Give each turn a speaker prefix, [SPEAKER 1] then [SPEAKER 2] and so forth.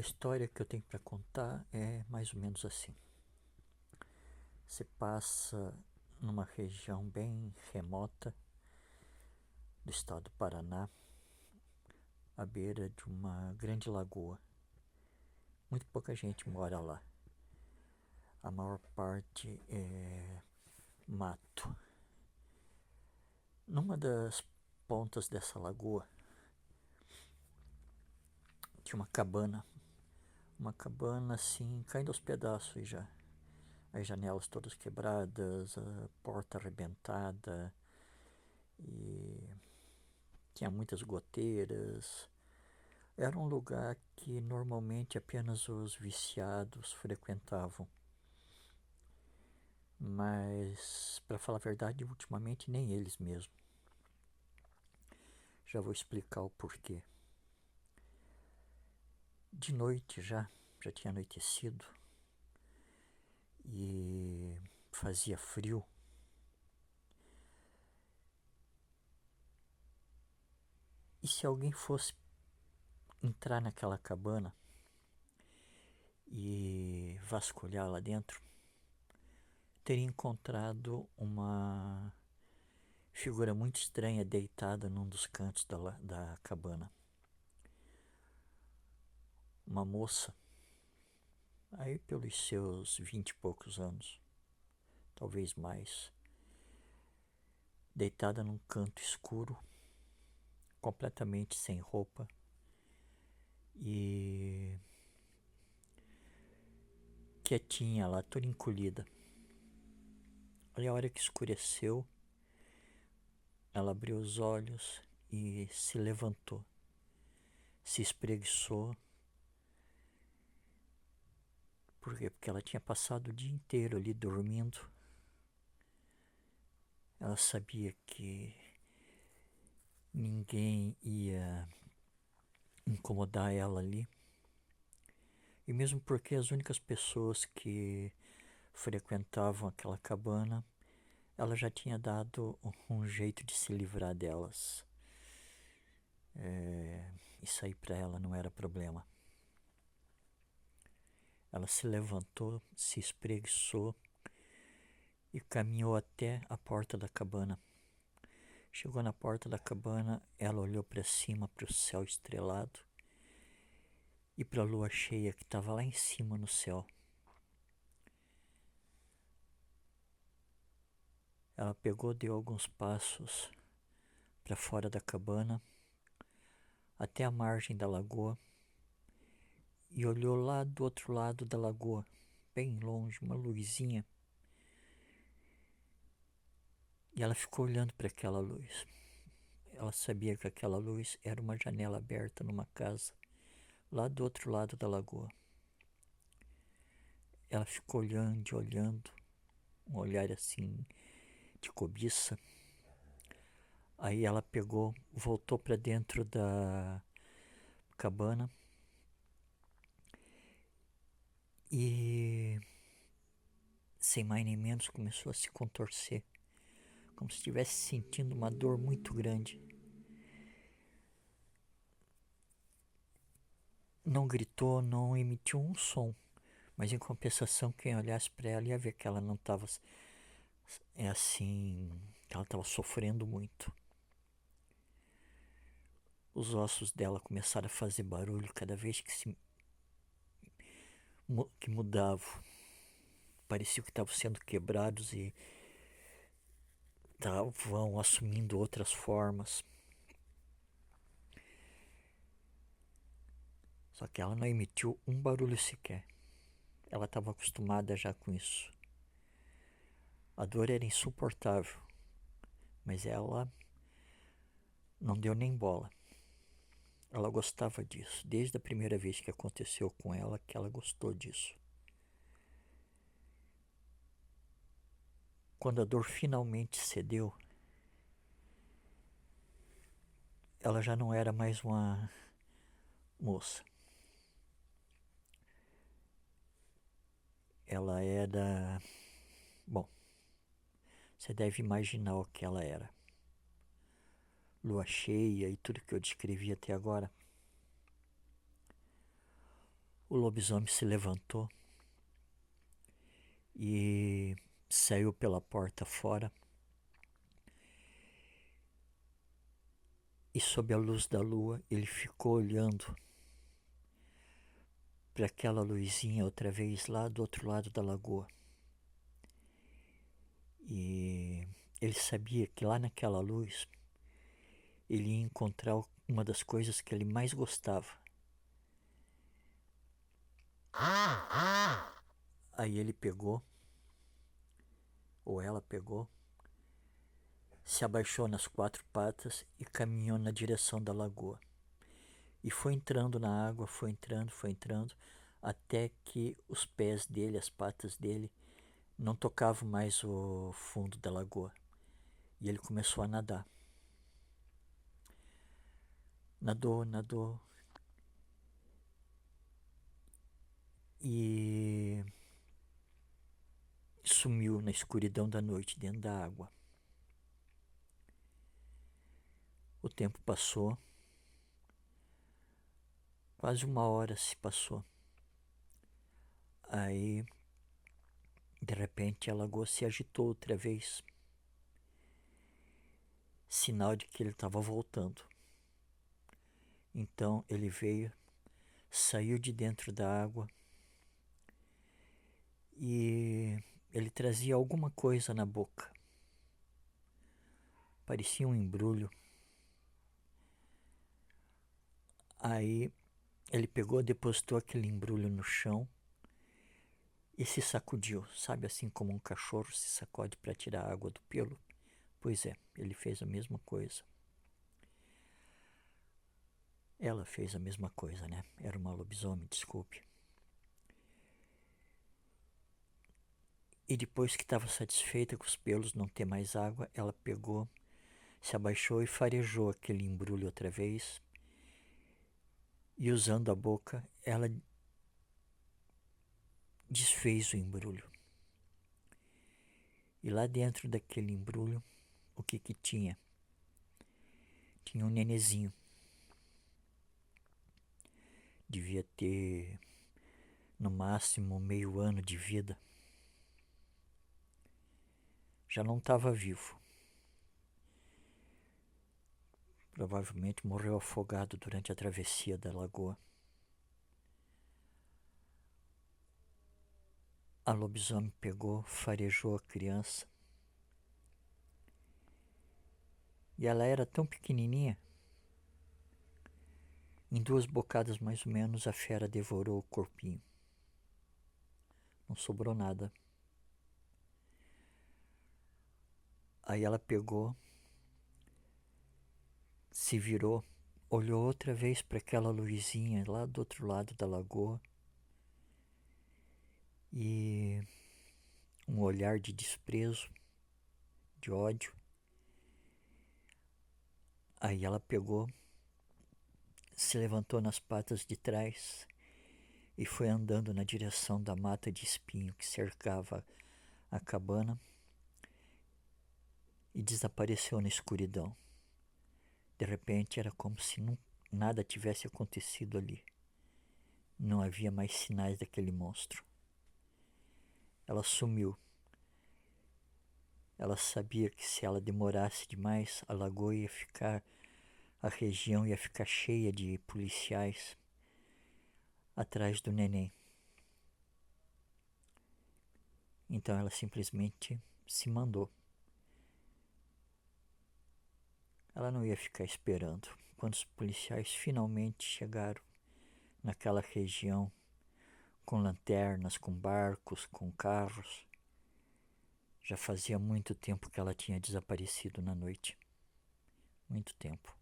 [SPEAKER 1] história que eu tenho para contar é mais ou menos assim. Você passa numa região bem remota do estado do Paraná, à beira de uma grande lagoa. Muito pouca gente mora lá. A maior parte é mato. Numa das pontas dessa lagoa tinha uma cabana assim, caindo aos pedaços já. As janelas todas quebradas, a porta arrebentada e tinha muitas goteiras. Era um lugar que normalmente apenas os viciados frequentavam. Mas, para falar a verdade, ultimamente nem eles mesmo. Já vou explicar o porquê. De noite já tinha anoitecido e fazia frio. E se alguém fosse entrar naquela cabana e vasculhar lá dentro, teria encontrado uma figura muito estranha deitada num dos cantos da cabana. Uma moça, aí pelos seus 20 e poucos anos, talvez mais, deitada num canto escuro, completamente sem roupa e quietinha lá, toda encolhida. Aí a hora que escureceu, ela abriu os olhos e se levantou, se espreguiçou. Por quê? Porque ela tinha passado o dia inteiro ali dormindo. Ela sabia que ninguém ia incomodar ela ali. E mesmo porque as únicas pessoas que frequentavam aquela cabana, ela já tinha dado um jeito de se livrar delas. Isso aí para ela não era problema. Ela se levantou, se espreguiçou e caminhou até a porta da cabana. Chegou na porta da cabana, ela olhou para cima, para o céu estrelado e para a lua cheia que estava lá em cima no céu. Ela pegou, deu alguns passos para fora da cabana, até a margem da lagoa, e olhou lá do outro lado da lagoa, bem longe, uma luzinha. E ela ficou olhando para aquela luz. Ela sabia que aquela luz era uma janela aberta numa casa, lá do outro lado da lagoa. Ela ficou olhando, um olhar assim de cobiça. Aí ela pegou, voltou para dentro da cabana e, sem mais nem menos, começou a se contorcer, como se estivesse sentindo uma dor muito grande. Não gritou, não emitiu um som, mas em compensação, quem olhasse para ela ia ver que ela não estava assim, que ela estava sofrendo muito. Os ossos dela começaram a fazer barulho cada vez que mudavam. Parecia que estavam sendo quebrados e estavam assumindo outras formas. Só que ela não emitiu um barulho sequer. Ela estava acostumada já com isso. A dor era insuportável, mas ela não deu nem bola. Ela gostava disso, desde a primeira vez que aconteceu com ela, que ela gostou disso. Quando a dor finalmente cedeu, ela já não era mais uma moça. Ela era... Bom, você deve imaginar o que ela era. Lua cheia e tudo que eu descrevi até agora. O lobisomem se levantou e saiu pela porta fora. E sob a luz da lua, ele ficou olhando para aquela luzinha outra vez lá do outro lado da lagoa. E ele sabia que lá naquela luz ele ia encontrar uma das coisas que ele mais gostava. Aí ele pegou, ou ela pegou, se abaixou nas 4 patas e caminhou na direção da lagoa. E foi entrando na água, foi entrando, até que os pés dele, as patas dele, não tocavam mais o fundo da lagoa. E ele começou a nadar. Nadou. E sumiu na escuridão da noite dentro da água. O tempo passou. Quase 1 hora se passou. Aí, de repente, a lagoa se agitou outra vez. Sinal de que ele estava voltando. Então ele veio, saiu de dentro da água e ele trazia alguma coisa na boca. Parecia um embrulho. Aí ele pegou, depositou aquele embrulho no chão e se sacudiu. Sabe assim como um cachorro se sacode para tirar a água do pelo? Pois é, ele fez a mesma coisa. Ela fez a mesma coisa, né? Era uma lobisomem, desculpe. E depois que estava satisfeita com os pelos não ter mais água, ela pegou, se abaixou e farejou aquele embrulho outra vez. E usando a boca, ela desfez o embrulho. E lá dentro daquele embrulho, o que tinha? Tinha um nenezinho. Devia ter, no máximo, meio ano de vida. Já não estava vivo. Provavelmente morreu afogado durante a travessia da lagoa. A lobisomem pegou, farejou a criança. E ela era tão pequenininha. Em 2 bocadas mais ou menos, a fera devorou o corpinho. Não sobrou nada. Aí ela pegou, se virou, olhou outra vez para aquela luzinha lá do outro lado da lagoa e um olhar de desprezo, de ódio. Aí ela pegou, se levantou nas patas de trás e foi andando na direção da mata de espinho que cercava a cabana e desapareceu na escuridão. De repente era como se nada tivesse acontecido ali. Não havia mais sinais daquele monstro. Ela sumiu. Ela sabia que se ela demorasse demais, a lagoa ia ficar, a região ia ficar cheia de policiais atrás do neném. Então ela simplesmente se mandou. Ela não ia ficar esperando. Quando os policiais finalmente chegaram naquela região, com lanternas, com barcos, com carros, já fazia muito tempo que ela tinha desaparecido na noite. Muito tempo.